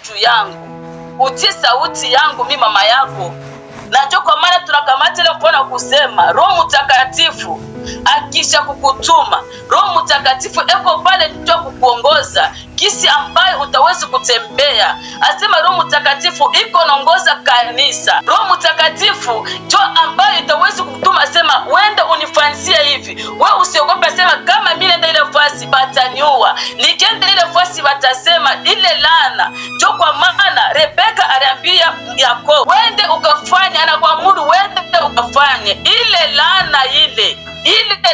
juu yangu, utii sauti yangu mimi mama yako. Na ndio kwa maana tunakamata ile mfano kusema Roho Mtakatifu akisha kukutuma, Roho Mtakatifu eko pale ndio kukuongoza kisi ambayo utaweza kutembea. Asema Roho Mtakatifu iko naongoza kanisa. Roho Mtakatifu ndio ambayo itaweza kukutuma, asema wende unifanzie hivi. Wewe usiogope, asema kama mimi nenda ile fasi bataniua, nikienda ile fasi batasema ile laana. Ndio kwa maana Rebeka aliambia Yakobo, wende ukafanye, anakuamuru wende ukafanye ile laana, ile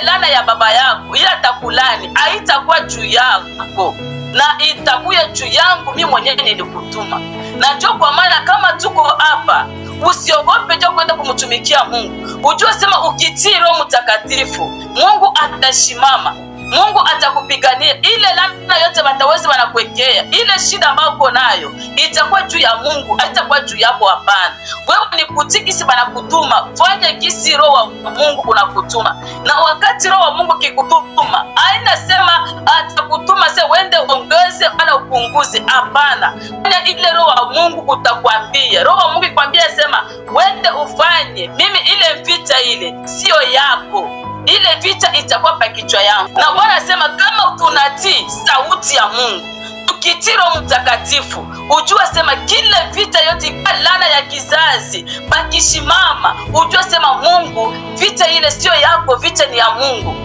laana ya baba yako ile atakulani haitakuwa juu yako, na itakuwa juu yangu mimi mwenyewe nilikutuma. Na ndio kwa maana kama tuko hapa, usiogope ndio kwenda kumtumikia Mungu. Ujue sema ukitii Roho Mtakatifu, Mungu atashimama, Mungu atakupigania. Ile laana yote wataweza wanakuwekea, ile shida ambayo uko nayo itakuwa juu ya Mungu, haitakuwa juu yako. Hapana, wewe ni kutikisi banakutuma, fanya kisi Roho wa Mungu unakutuma. Na wakati Roho wa Mungu kikutuma, haina sema atakutuma sasa uende ongeze wala upunguze. Hapana, ile Roho wa Mungu utakwambia. Roho wa Mungu ikwambia sema wende ufanye, mimi ile vita ile sio yako, ile vita itakuwa pa kichwa yangu. Na Bwana anasema kama tunatii sauti ya Mungu, tukitii Roho Mtakatifu, ujue sema kile vita yote laana ya kizazi bakishimama, ujue sema Mungu vita ile sio yako, vita ni ya Mungu.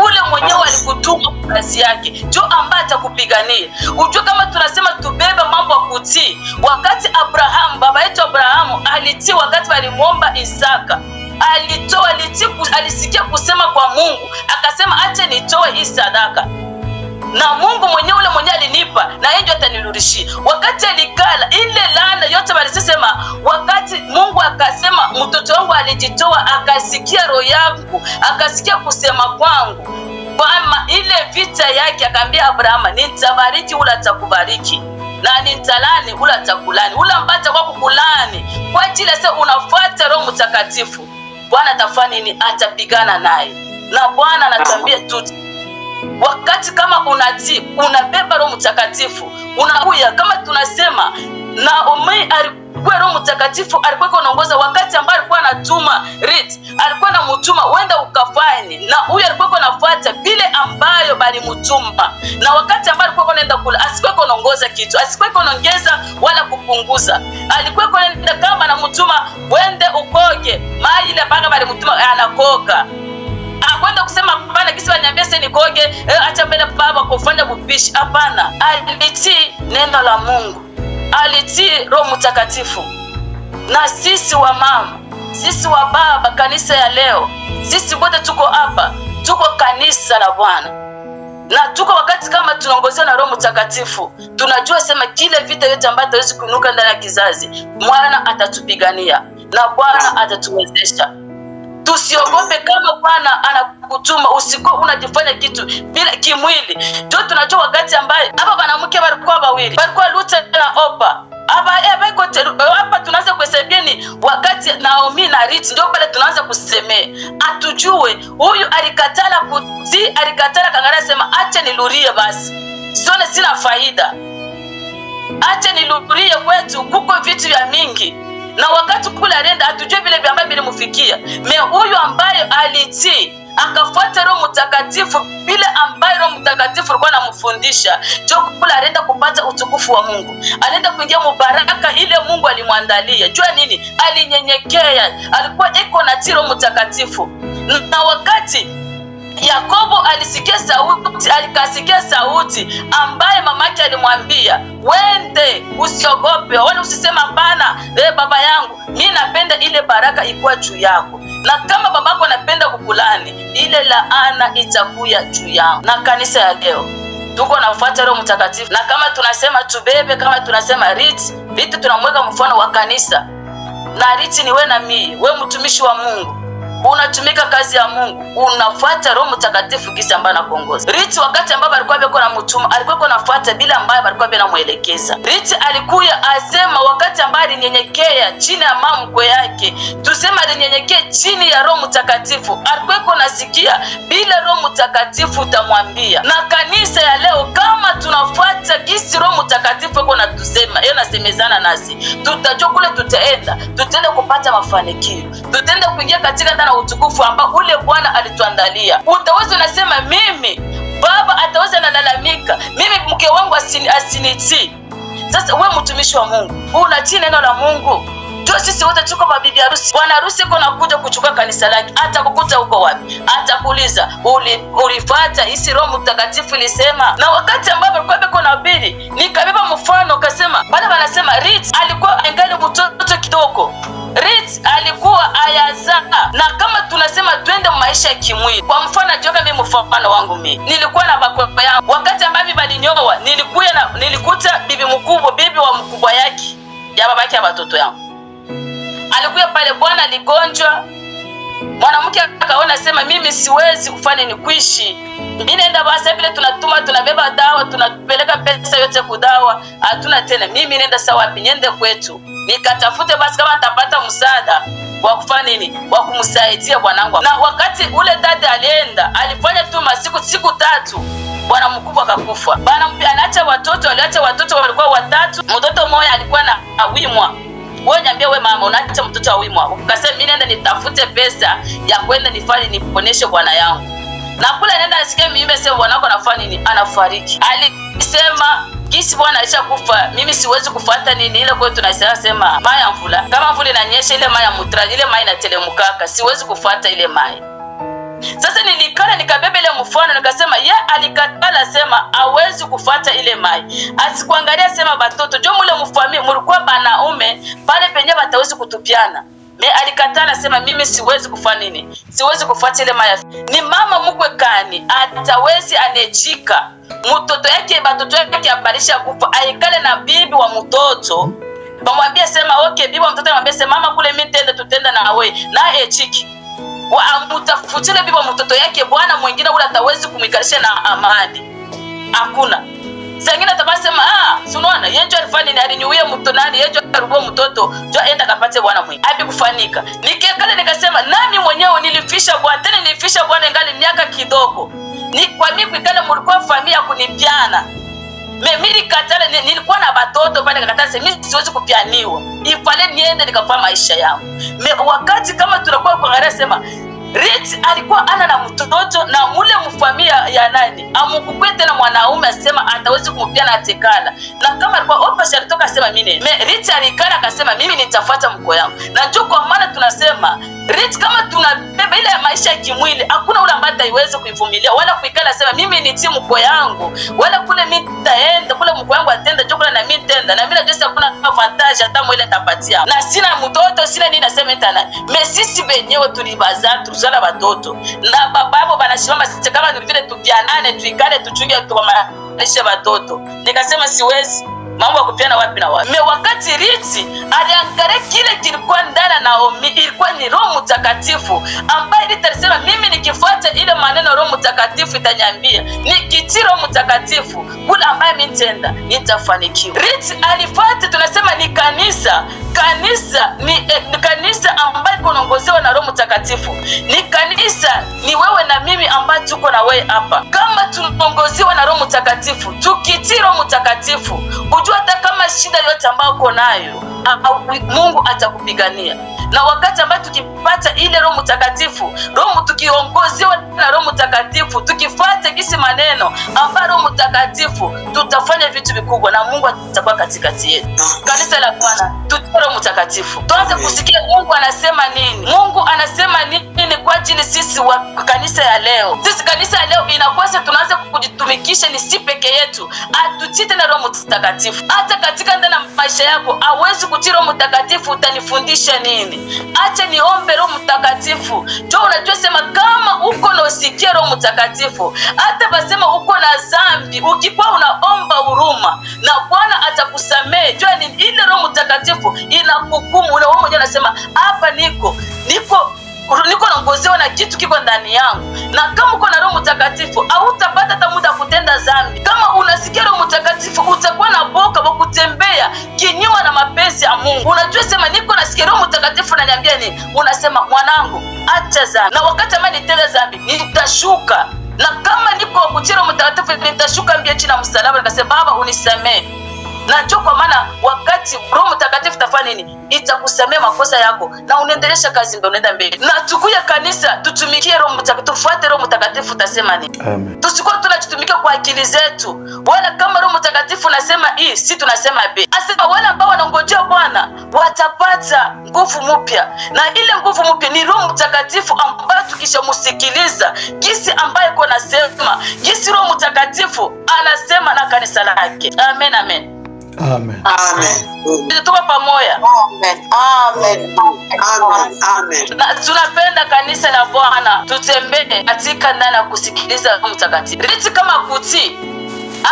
Ule mwenyewe alikutuma kwa kazi yake, ndio ambaye atakupigania. Ujue kama tunasema tubebe mambo ya kutii. Wakati Abrahamu, baba yetu Abrahamu alitii wakati walimuomba Isaka. Alisikia kusema kwa Mungu, akasema acha nitoe hii sadaka, na Mungu mwenyewe ule mwenyewe alinipa na yeye ndio atanirudishia. Wakati alikala ile laana yote walisema, wakati Mungu akasema mtoto wangu alijitoa, akasikia roho yangu, akasikia kusema kwangu, kwa ile vita yake akaambia Abrahamu, nitabariki ula atakubariki, na nitalani ula atakulani. Ula mbata kwa kukulani kwa ajili sasa unafuata Roho Mtakatifu, Bwana atafanya nini? Atapigana naye. Na Bwana anatuambia tu, wakati kama unatii, unabeba Roho Mtakatifu, unakuya kama tunasema Naomi alikuwa Roho Mtakatifu alikuwa anaongoza wakati ambaye alikuwa anatuma Ruth, alikuwa anamtuma wenda ukafanye, na huyu alikuwa anafuata vile ambayo bali mtuma. Na wakati ambaye alikuwa anaenda kula, asikuwa anaongoza kitu, asikuwa anaongeza wala kupunguza. Alikuwa anaenda kama anamtuma wende ukoge, maji ile panga bali mtuma anakoka. Akwenda kusema bana kisi waniambia sasa nikoge, acha mbele baba kufanya bupishi. Hapana, alitii neno la Mungu, alitii Roho Mtakatifu. Na sisi wa mama, sisi wa baba, kanisa ya leo, sisi wote tuko hapa, tuko kanisa la Bwana. Na tuko wakati kama tunaongozwa na Roho Mtakatifu, tunajua sema kile vita yote ambayo hawezi kuinuka ndani ya kizazi, Bwana atatupigania na Bwana atatuwezesha. Tusiogope kama Bwana anakutuma, usiko unajifanya kitu bila kimwili. Ndio tunajua wakati ambaye hapa wanawake walikuwa wawili, walikuwa Luther na Opa. Hapa tunaanza kuhesabia ni wakati Naomi na Ruth, ndio pale tunaanza kusemea. Atujue huyu alikatala kutii, alikatala kangara sema acha nilurie basi. Sione sina faida. Acha nilurie kwetu kuko vitu vya mingi. Na wakati kule alienda atujue vile vya ambavyo vilimfikia. Huyu ambaye alitii akafuata Roho Mtakatifu vile ambaye Roho Mtakatifu alikuwa anamfundisha, ndio kule alienda kupata utukufu wa Mungu. Alienda kuingia mubaraka ile Mungu alimwandalia. Jua nini? Alinyenyekea, alikuwa iko na Roho Mtakatifu. Na wakati Yakobo alikasikia sauti ambaye mamake alimwambia, wende usiogope wala usisema hapana, baba yangu mimi napenda ile baraka ikuwa juu yako, na kama babako anapenda kukulani, ile laana itakuya juu yako. Na kanisa ya leo tuko nafuata Roho Mtakatifu, na kama tunasema tubebe, kama tunasema Ruth tunamweka mfano wa kanisa. Na Ruth ni wewe na mimi, wewe mtumishi wa Mungu. unatumika kazi ya Mungu, unafuata Roho Mtakatifu kisa ambaye anakuongoza. Riti wakati ambaye alikuwa beko na mtuma, alikuwa anafuata bila ambaye alikuwa anamuelekeza. Riti alikuya asema wakati ambaye alinyenyekea chini ya mamko yake, tusema alinyenyekea chini ya Roho Mtakatifu, alikuwa anasikia bila Roho Mtakatifu utamwambia. Na kanisa ya leo kama tunafuata kisi Roho Mtakatifu yuko anatusema, yeye anasemezana nasi, tutajua kule tutaenda kupata mafanikio, tutaenda kuingia katika ndani utukufu ambao ule Bwana alituandalia. Utaweza unasema mimi baba ataweza nalalamika, mimi mke wangu asinitii. Sasa wewe mtumishi wa Mungu, unatii neno la Mungu? Ndio sisi wote tuko mabibi harusi. Bwana harusi yuko nakuja kuchukua kanisa lake. Atakukuta huko wapi? Atakuuliza, ulifuata hisi Roho Mtakatifu ilisema? Na wakati ambapo alikuwa beko na Bili, nikabeba mfano kasema, bana wanasema Rich alikuwa angali mtoto kidogo. Rich alikuwa ayazaa. Na kama tunasema twende maisha ya kimwili. Kwa mfano ajoka mimi mfano wangu mimi. Nilikuwa na bakwa yangu. Wakati ambapo balinyoa, nilikuta bibi mkubwa, bibi wa mkubwa yake, ya babake ya watoto yangu. Alikuwa pale, bwana aligonjwa. Mwanamke akaona sema mimi siwezi kufanya ni kuishi. Mimi naenda basi vile tunabeba dawa, tunapeleka pesa yote kudawa. Hatuna tena. Mimi nenda sawa wapi? Niende kwetu. Nikatafute basi kama nitapata msaada wa kufanya nini? Wa kumsaidia bwanangu. Na wakati ule dada alienda, alifanya tu siku 3. Bwana mkubwa akakufa. Bwana mpya anaacha watoto, aliacha watoto walikuwa 3. Mtoto mmoja alikuwa na awimwa. Wewe niambia wewe mama unaacha mtoto awimwa. Ukasema mimi nenda nitafute pesa ya kwenda nifanye niponeshe bwana yangu. Na kula nenda nisikie mimi sema bwanako anafanya nini? Anafariki. Alisema kisi bwana alishakufa, mimi siwezi kufuata nini ile kwetu tunasema maya mvula. Kama mvula inanyesha ile maya mutra, ile maya inatelemukaka, siwezi kufuata ile maya. Sasa nilikala nikabeba ile mfano nikasema alikatala sema hawezi kufuata ile mai. Asikuangalia sema batoto jo mule mfamii mlikuwa banaume pale penye batawezi kutupiana. Alikatala sema mimi siwezi kufanya nini? Siwezi kufuata ile mai. Ni mama mkwe kani atawezi anechika mtoto yake batoto yake abarisha kufa aikale na bibi wa mtoto. Bamwambia sema okay bibi wa mtoto amwambia sema mama kule mimi tutenda na wewe na echiki. Amutafutile bibi mtoto yake bwana mwingine ule atawezi kumikalisha na amani. Hakuna. Sangina tabasema sunaona yenjo alifanya ni alinyuia mtoto nani yenjo arubo mtoto jo aenda kapate bwana mwingine. Abi kufanika. Nikekale nikasema nami mwenyewe nilifisha bwana tena nilifisha bwana ngali miaka kidogo. Ni kwa mimi kuikala mlikuwa familia kunipiana. Mimi katala nilikuwa na batoto pale kakatasa mimi siwezi kupianiwa. Ifale niende nikafanya maisha yangu. Wakati kama tunakuwa kuangalia sema Rich alikuwa ana na mtoto na mule mfamilia ya nani? Amukukwete na mwanaume asema atawezi kumpiana atekala. Na kama alikuwa opasha alitoka asema mimi. Rich alikana akasema mimi nitafuata mko yangu. Na njoo kwa maana tunasema Rich kama tunabeba ile maisha ya kimwili hakuna ule ambaye ataiweza kuivumilia wala kuikala sema mimi ni timu mko yangu wala kule mimi nitaenda kule mko yangu atenda njoo kule na mimi nitaenda na mimi najua hakuna advantage hata mwile tapatia. Na sina mtoto sina nini nasema tena. Sisi wenyewe tulibaza tuzala watoto na bababo banashimama sisi kama vile tupianane tuikale tuchunge tukomalisha watoto. Nikasema siwezi mambo kupiana wapi na wapi. Wakati Riti aliangalia kile kilikuwa ndani na Naomi ilikuwa ni Roho Mtakatifu ambaye alisema mimi nikifuata ile maneno Roho Mtakatifu itanyambia nikitii Roho Mtakatifu kule ambaye mimi nitenda nitafanikiwa. Riti alifuata tunasema ni kanisa ni kanisa ambaye kunaongozewa na Roho Mtakatifu. Ni kanisa ni wewe na mimi ambaye tuko na wewe hapa. Kama tunaongozewa na Roho Mtakatifu, tukitii Roho Mtakatifu, ujua hata kama shida yote ambayo uko nayo, Mungu atakupigania. Na wakati ambapo tukipata ile Roho Mtakatifu, tukiongozewa na Roho Mtakatifu, tukifuata kisi maneno ambayo Roho Mtakatifu, tutafanya vitu vikubwa na Mungu atakuwa katikati yetu. Kanisa la Bwana, tutie Roho Mtakatifu. Tuanze kusikia Mungu anasema nini. Mungu anasema nini kwa ajili sisi wa kanisa ya leo. Sisi kanisa ya leo inakwasa tunaanza kujitumikisha ni si peke yetu. Atutite na Roho Mtakatifu. Hata katika ndani maisha yako, hawezi kutii Roho Mtakatifu utanifundisha nini? Acha niombe Roho Mtakatifu. Jo unajua sema kama uko na usikia Roho Mtakatifu, hata basema uko na dhambi, ukikuwa unaomba huruma na Bwana atakusamehe. Jo ni ile Roho Mtakatifu inakuhukumu. Na wewe unasema hapa niko niko naongozewa na kitu kiko ndani yangu. Na kama uko na Roho Mtakatifu hautapata hata muda kutenda dhambi. Kama unasikia Roho Mtakatifu utakuwa na boka wa kutembea kinyume na mapenzi ya Mungu. Unajua sema niko nasikia Roho Mtakatifu ananiambia nini? Unasema mwanangu acha dhambi. Na wakati ambaye nitenda dhambi nitashuka. Na kama niko kutii Roho Mtakatifu nitashuka mbele chini ya msalaba nikasema Baba unisamehe. Na njoo kwa maana wakati Roho Mtakatifu tafanya nini? Itakusamea makosa yako na unaendelesha kazi mbele, unaenda mbele. Na tukuye kanisa tutumikie Roho Mtakatifu, tufuate Roho Mtakatifu tasema nini? Amen. Tusikuwa tunajitumika kwa akili zetu. Wala kama Roho Mtakatifu nasema hii, si tunasema B. Asema wale ambao wanangojea Bwana watapata nguvu mpya. Na ile nguvu mpya ni Roho Mtakatifu ambaye tukishamsikiliza jinsi ambaye kwa nasema, jinsi Roho Mtakatifu anasema na kanisa lake. Amen, amen. Amen. Amen. Tuko pamoja. Amen. Amen. Amen. Amen. Na tunapenda kanisa la Bwana tutembee katika ndani ya kusikiliza Roho Mtakatifu. Riti kama kuti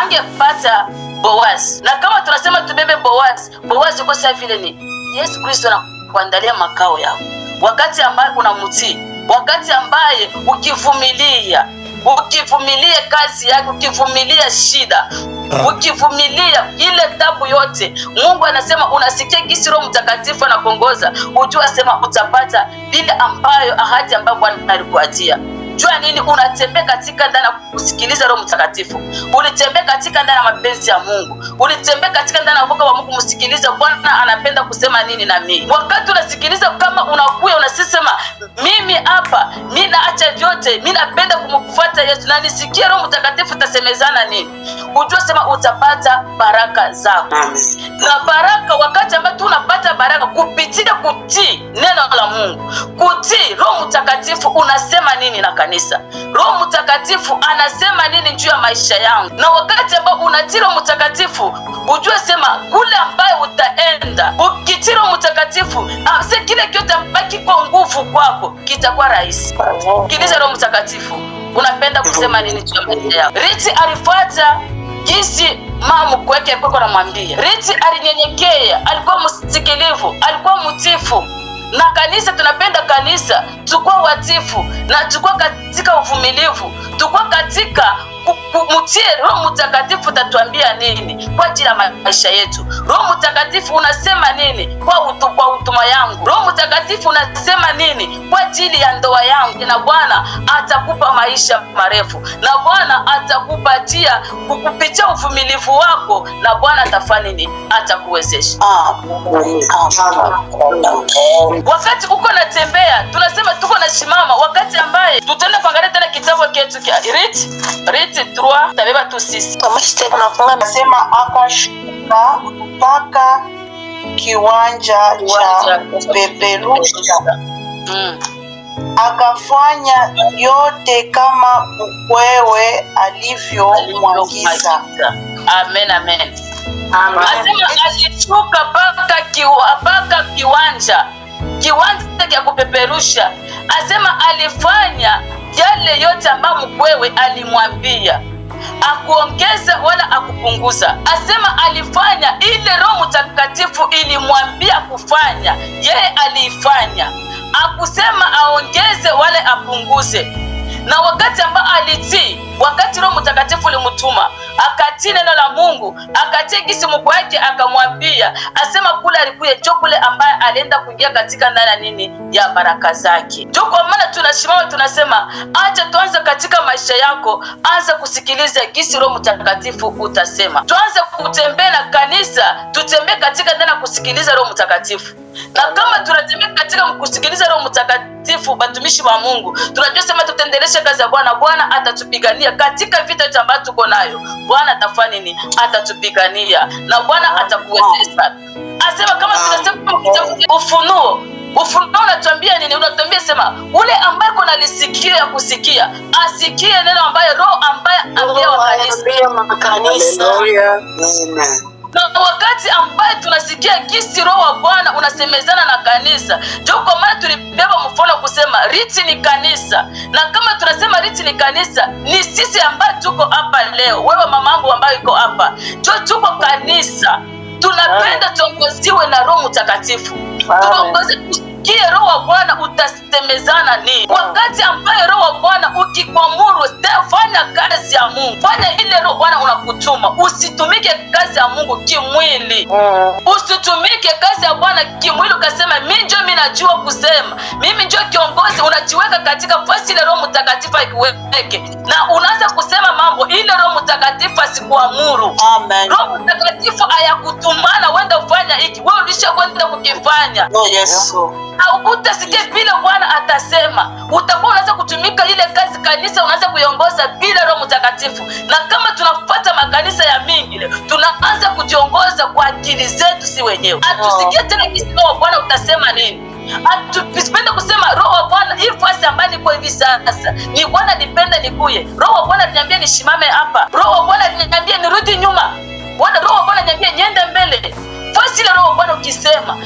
angepata Boaz. Na kama tunasema tubebe Boaz, Boaz kwa sababu vile ni Yesu Kristo anakuandalia makao yako. Wakati ambaye unamtii, wakati ambaye ukivumilia kazi yako, ukivumilia shida, ukivumilia ile tabu yote, Mungu anasema unasikia kisi Roho Mtakatifu anakuongoza, ujua sema utapata bila ambayo ahadi ambayo Bwana alikuatia. Jua nini? Unatembea katika ndani kusikiliza Roho Mtakatifu. Ulitembea katika ndani ya mapenzi ya Mungu. Ulitembea katika ndani ya wa Mungu, msikilize Bwana anapenda kusema nini na mimi. Wakati unasikiliza kama unakuya unasema mimi hapa, mimi naacha vyote, mimi napenda kumfuata Yesu na nisikie Roho Mtakatifu tasemezana nini. Ujue sema utapata baraka zako. Na baraka wakati ambapo tunapata baraka kupitia kutii neno la Mungu. Kutii Roho Mtakatifu unasema nini na kanisa. Roho Mtakatifu anasema nini juu ya maisha yangu. Na wakati ambao unatii Roho Mtakatifu ujue sema kule ambaye utaenda ukitii Roho Mtakatifu sasa kile kiote baki kwa nguvu kwako kitakuwa rahisi. Sikiliza Roho Mtakatifu unapenda kusema nini juu ya maisha yako. Riti alifuata jinsi mama kwake kwako anamwambia. Riti alinyenyekea, alikuwa msikilivu, alikuwa mtiifu. Na kanisa tunapenda kanisa tukua watifu na tukua katika uvumilivu, tukua katika kumtii Roho Mtakatifu tatuambia nini kwa ajili ya maisha yetu. Roho Mtakatifu unasema nini kwa utuma yangu. Roho Mtakatifu unasema nini kwa ajili ya ndoa yangu. Na Bwana atakupa maisha marefu, na Bwana atakupatia kukupitia uvumilivu wako, na Bwana atafanya nini? Atakuwezesha. Wakati uko natembea tunasema tuko na simama, wakati ambaye tutaenda kuangalia tena kitabu chetu kia Riti 3 tabeba tu sisi. Kama sisi tunafunga nasema akashuka mpaka kiwanja cha kupeperusha. Akafanya yote kama mkwewe alivyomwagiza. Amen, amen. Asema alishuka mpaka kiwanja cha kupeperusha. Asema alifanya yale yote ambayo mkwewe alimwambia, akuongeza wala akupunguza. Asema alifanya ile Roho Mtakatifu ilimwambia kufanya, yeye aliifanya. Akusema aongeze wala apunguze. Na wakati ambao alitii, wakati Roho Mtakatifu alimtuma, akatii neno la Mungu, akatii kisi Mungu wake akamwambia, asema kule alikuwa kule ambaye alienda kuingia katika ndani nini ya baraka zake. Ndio kwa maana tunasimama tunasema acha tuanze katika maisha yako, anza kusikiliza kisi Roho Mtakatifu utasema. Tuanze kutembea na kanisa, tutembee katika ndani kusikiliza Roho Mtakatifu. Na kama tunatembea katika kusikiliza Roho Mtakatifu, batumishi wa Mungu, tunajua sema tutaendelesha kazi ya Bwana. Bwana atatupigania katika vita ambayo tuko nayo. Bwana atafanya nini? Atatupigania na Bwana atakuwezesha. Asema kama tunasema kitabu Ufunuo unatuambia nini? Unatuambia sema ule ambaye kuna lisikio ya kusikia asikie neno ambaye Roho ambaye ambia kanisa. Na wakati ambaye tunasikia kisi Roho wa Bwana unasemezana na kanisa, ndio kwa maana tulibeba mfano kusema Riti ni kanisa. Na kama tunasema Riti ni kanisa, ni sisi ambaye tuko hapa leo, wewe mamangu ambaye uko hapa, ndio tuko kanisa. Tunapenda tuongoziwe na Roho Mtakatifu. Tuongoze usikie roho wa Bwana utasemezana nini. Wakati ambaye roho wa Bwana ukikuamuru fanya kazi ya Mungu, fanya ile roho Bwana unakutuma. Usitumike kazi ya Mungu kimwili. Usitumike kazi ya Bwana kimwili ukasema mimi najua kusema, mimi ndio kiongozi. Unajiweka katika nafasi ile Roho Mtakatifu akiweke, na unaanza kusema mambo ile Roho Mtakatifu asikuamuru. Amen. Roho Mtakatifu hayakutumana wenda ufanya hiki, wewe ulishakwenda kukifanya. Yesu. Au utasikia vile Bwana atasema, utakuwa unaanza kutumika ile kazi kanisa, unaanza kuiongoza bila Roho Mtakatifu. Na kama tunafuata makanisa ya mingi, tunaanza kujiongoza kwa akili zetu si wenyewe. Atusikie tena kisi Roho Bwana utasema nini. Atupende kusema Roho wa Bwana hii fasi ambayo niko hivi sasa, ni Bwana nipenda nikuye. Roho wa Bwana aliniambia nishimame hapa. Roho wa Bwana aliniambia nirudi nyuma. Roho wa Bwana aliniambia niende mbele. Fasi ile Roho wa Bwana ukisema,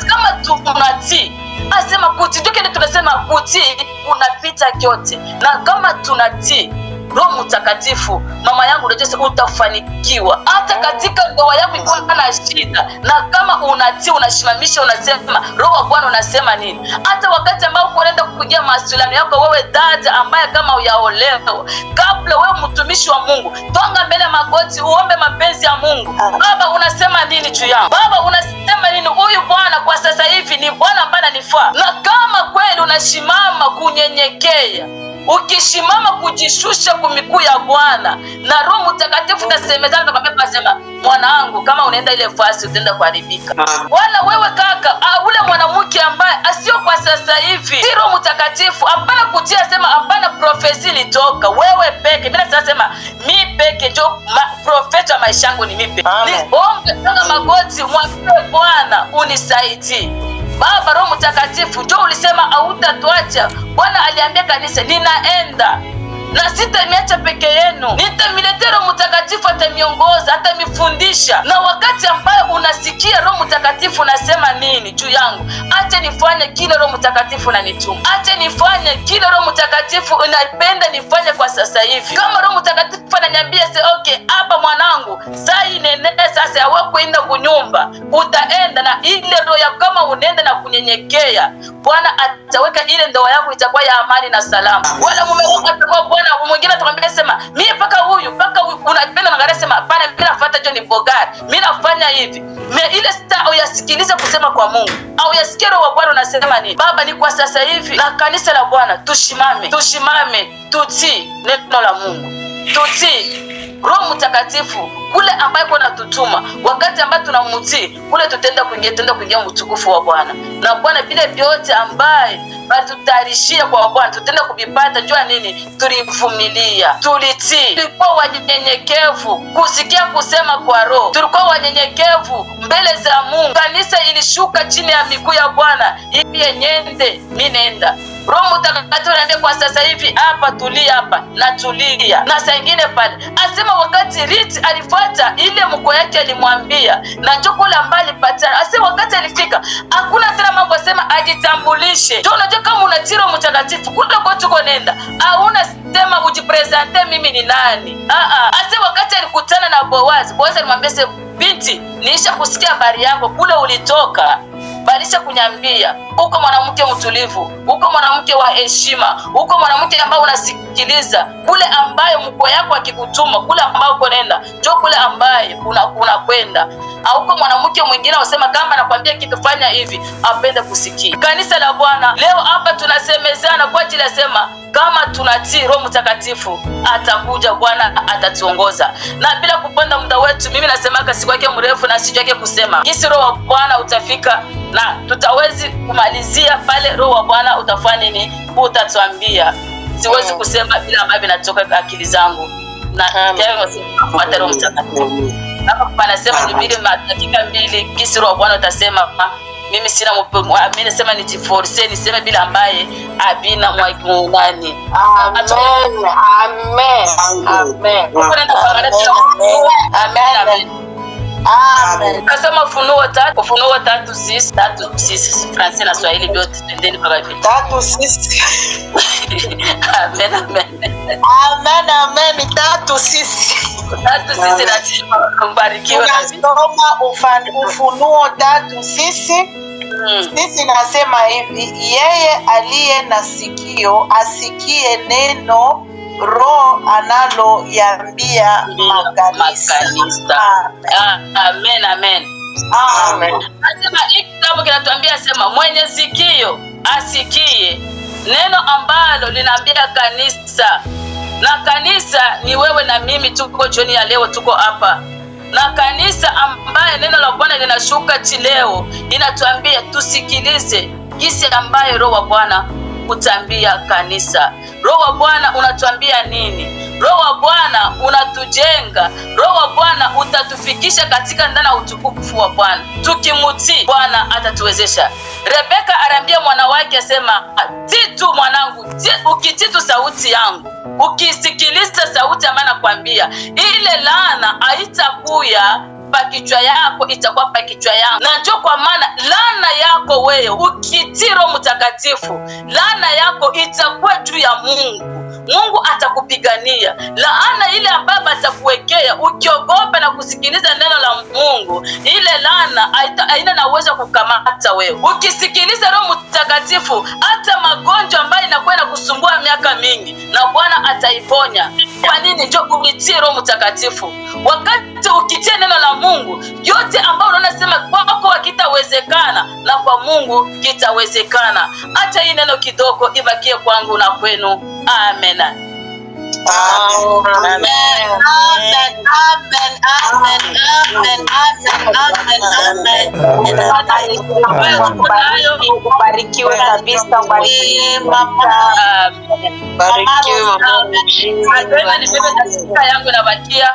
kama tunatii, asema kutii, ndio kile tunasema kutii unapita kyote. Na kama tunatii Roho Mtakatifu, mama yangu, unajua utafanikiwa hata katika ndoa yako iko na shida. Na kama unatii, unashimamisha, unasema Roho wa Bwana unasema nini. Hata wakati ambao unaenda kupigia masuala yako, wewe dada ambaye kama uyaolewa, kabla wewe mtumishi wa Mungu, tonga mbele magoti uombe mapenzi ya Mungu. Baba unasema nini juu yangu? Baba unasema nini? Huyu Bwana kwa sasa hivi ni Bwana ambaye ananifaa. Na kama kweli unashimama kunyenyekea, ukishimama kujishusha kumikuu ya Bwana, na Roho Mtakatifu tasemezana tukamwambia pasema, mwanangu, kama unaenda ile fasi utaenda kuharibika. Wala wewe kaka, ule mwanamke ambaye asio kwa sasa hivi, si Roho Mtakatifu, hapana kutia sema hapana profesi litoka wewe peke. Mimi nasema mimi peke ndio profeta maisha yangu ni mimi peke. Niombe kama magoti mwambie Bwana unisaidie. Baba Roho Mtakatifu ndio ulisema hautatuacha. Bwana aliambia kanisa ninaenda na sitamiacha peke yenu, nitamletea Roho Mtakatifu, atamiongoza, atamifundisha. Na wakati ambaye unasikia Roho Mtakatifu unasema nini juu yangu, acha nifanye kile Roho Mtakatifu ananituma, acha nifanye kile Roho Mtakatifu unapenda nifanye kwa sasa hivi. Kama Roho Mtakatifu ananiambia okay, hapa mwanangu, saa nene sasa yawe kwenda kunyumba, utaenda na ile roho ya kama unaenda na kunyenyekea, Bwana ataweka ile ndoa yako itakuwa ya amani na salama. Wala mume wako atakuwa Bwana mwingine atakwambia sema mimi paka huyu unapenda na sema hapana, mimi nafuata John Bogari, mimi nafanya hivi. Ile star uyasikilize kusema kwa Mungu, au yasikie Roho wa Bwana unasema nini. Baba ni kwa sasa hivi na kanisa la Bwana tushimame, tutii neno la Mungu, tutii Roho Mtakatifu kule ambaye kwa natutuma. Wakati ambaye tunamtii kule tutaenda kuingia mtukufu wa Bwana. Na Bwana vile vyote ambaye batutayarishia kwa Bwana tutaenda kubipata. Jua nini? Tulivumilia, tulitii, tulikuwa wanyenyekevu kusikia kusema kwa Roho, tulikuwa wanyenyekevu mbele za Mungu. Kanisa ilishuka chini ya miguu ya Bwana ili nyende mimi nenda. Roho Mtakatifu ananiambia kwa sasa hivi hapa tulia, hapa na tulia. Na saa nyingine pale asema wakati Riti alifuata ile mko yake alimwambia na chakula mbali patana, asema wakati alifika hakuna tena mambo asema ajitambulishe. Ndio unajua kama unatii Roho Mtakatifu kule kwa tuko nenda, hauna sema ujipresente mimi ni nani. Asema wakati alikutana na Boazi alimwambia binti, niisha kusikia habari yako kule ulitoka, balisha kunyambia uko mwanamke mtulivu, uko mwanamke wa heshima, uko mwanamke ambaye unasikiliza kule ambaye mko yako akikutuma, kule ambao uko nenda ndio kule ambaye unakwenda. Au uko mwanamke mwingine usema kama anakuambia kitu fanya hivi, apende kusikia. Kanisa la Bwana leo hapa tunasemezana kwa ajili ya sema kama tunatii Roho Mtakatifu atakuja, Bwana atatuongoza. Na bila kupanda muda wetu, mimi nasemaka siku yake mrefu na sijui yake kusema jinsi Roho wa Bwana utafika na tutawezi kumalizia pale. Roho wa Bwana utafanya nini? Utatuambia. Siwezi kusema bila ambavyo vinatoka akili zangu. Na tayari nafuata Roho Mtakatifu. Kama panasema ni bila dakika 2 jinsi Roho wa Bwana utasema. Mimi sina mimi nasema nijiforce niseme bila ambaye abina mwani. Amen. Amen. Amen. Amen. Amen. Kasema Ufunuo 3:6 Francis na Swahili vyote tendeni mpaka hivi. 3:6. Amen. Amen. Amen. Amen. 3:6 lazima mbarikiwe. Tunasoma Ufunuo 3:6 Sisi nasema hivi, yeye aliye na sikio asikie neno Roho analoiambia makanisa. Amen, amen. Nasema hiki kitabu kinatuambia sema mwenye sikio asikie neno ambalo linaambia kanisa. Na kanisa ni wewe na mimi, tuko jioni ya leo, tuko hapa na kanisa ambaye neno la Bwana linashuka leo, inatuambia tusikilize kisi ambaye Roho wa Bwana kutambia kanisa. Roho wa Bwana unatuambia nini? Roho wa Bwana unatujenga. Roho wa Bwana utatufikisha katika ndani ya utukufu wa Bwana. Tukimutii Bwana atatuwezesha. Rebeka arambia mwana wake asema, titu mwanangu, ukititu sauti yangu, ukisikiliza sauti ambayo nakwambia, ile laana haitakuya pa kichwa yako, itakuwa pa kichwa yangu. Na njoo kwa maana laana yako wewe ukitii Roho Mtakatifu, laana yako itakuwa juu ya Mungu. Mungu atakupigania. Laana ile ambayo atakuwekea ukiogopa na kusikiliza neno la Mungu, ile laana haina na uwezo kukamata wewe. Ukisikiliza Roho Mtakatifu, hata magonjwa ambayo inakuwa inakusumbua miaka mingi, na Bwana ataiponya. Kwa nini? Njoo umitie Roho Mtakatifu. Wakati ukitia neno la Mungu, yote ambayo unaona sema kwako hakitawezekana, na kwa Mungu kitawezekana. Acha hii neno kidogo ibakie kwangu na kwenu. Amen. Amen. Amen. Amen. Amen. Amen. Amen. Ubarikiwe kabisa, ubarikiwe mama. Barikiwe mama. Yangu inabakia.